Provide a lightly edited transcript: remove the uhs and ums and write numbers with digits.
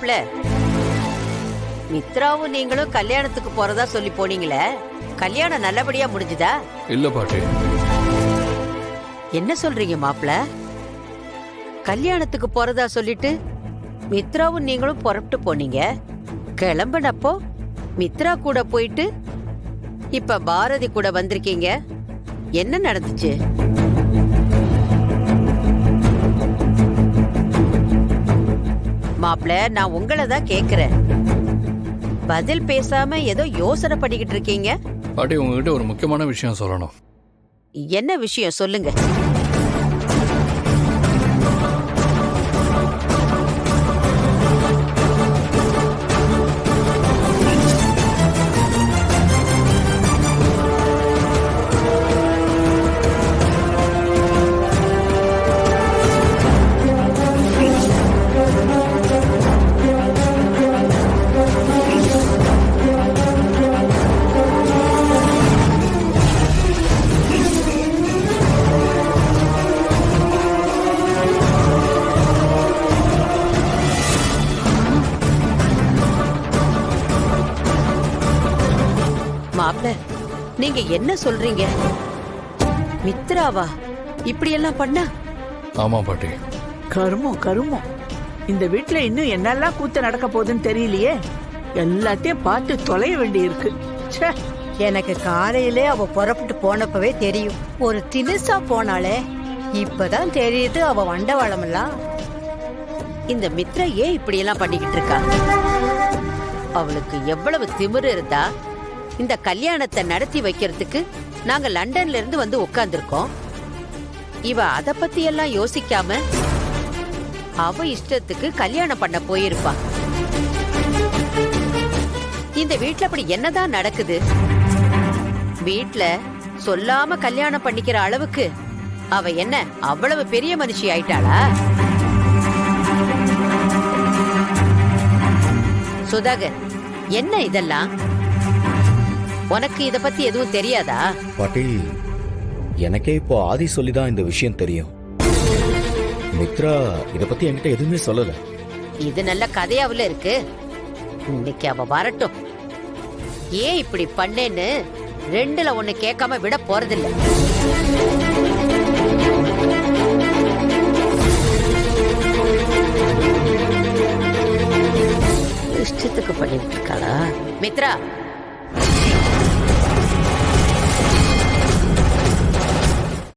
மாப்ள, மித்ராவும் நீங்களும் கல்யாணத்துக்கு போறதா சொல்லி போனீங்களே, கல்யாணம் நல்லபடியா முடிஞ்சுதா? இல்ல பாட்டி. என்ன சொல்றீங்க மாப்ள? கல்யாணத்துக்கு போறதா சொல்லிட்டு மித்ராவும் நீங்களும் புறப்பட்டு போனீங்க. கிளம்பினப்போ மித்ரா கூட போயிட்டு இப்ப பாரதி கூட வந்திருக்கீங்க. என்ன நடந்துச்சு? மாப்ள, நான் உங்களை தான் கேக்குறேன். பதில் பேசாம ஏதோ யோசனை பண்ணிக்கிட்டு இருக்கீங்க. பாட்டி, உங்ககிட்ட ஒரு முக்கியமான விஷயம் சொல்லணும். என்ன விஷயம் சொல்லுங்க. மாப்ள, நீங்க என்ன சொல்றீங்க? மித்ராவா இப்படி எல்லாம் பண்ணா? ஆமா பாட்டி. கருமம் கருமம். இந்த வீட்டுல இன்னும் என்னெல்லாம் கூத்து நடக்க போகுதுன்னு தெரியலையே. எல்லாத்தையும் பார்த்து தொலைய வேண்டி இருக்கு. எனக்கு காலையிலே அவ புறப்பட்டு போனப்பவே தெரியும். ஒரு தினுசா போனாலே. இப்பதான் தெரியுது அவ வண்டவாளமெல்லாம். இந்த மித்ரா ஏன் இப்படி எல்லாம் பண்ணிக்கிட்டு இருக்கா? அவளுக்கு எவ்வளவு திமிரு இருந்தா இந்த கல்யாணத்தை நடத்தி வைக்கிறதுக்கு நாங்க லண்டன்ல இருந்து வந்து உட்கார்ந்துருக்கோம். இவ அத பத்தி எல்லாம் யோசிக்காம அவ இஷ்டத்துக்கு கல்யாணம் பண்ண போயிருப்பா. இந்த வீட்ல அப்படி என்னதான் நடக்குது? வீட்ல சொல்லாம கல்யாணம் பண்ணிக்கிற அளவுக்கு அவ என்ன அவ்வளவு பெரிய மனுஷி ஆயிட்டாளா? சுதாகர், என்ன இதெல்லாம்? உனக்கு இத பத்தி எதுவும் தெரியாதா? பாட்டி, எனக்கே இப்போ ஆதி சொல்லிதான் இந்த விஷயம் தெரியும். மித்ரா இத பத்தி என்கிட்ட எதுவுமே சொல்லல. இது நல்ல கதையாவுல இருக்கு. இன்னைக்கு அவ வரட்டும். ஏன் இப்படி பண்ணேன்னு ரெண்டுல ஒண்ணு கேட்காம விட போறதில்லை. இஷ்டத்துக்கு பண்ணிட்டு இருக்காளா? மித்ரா,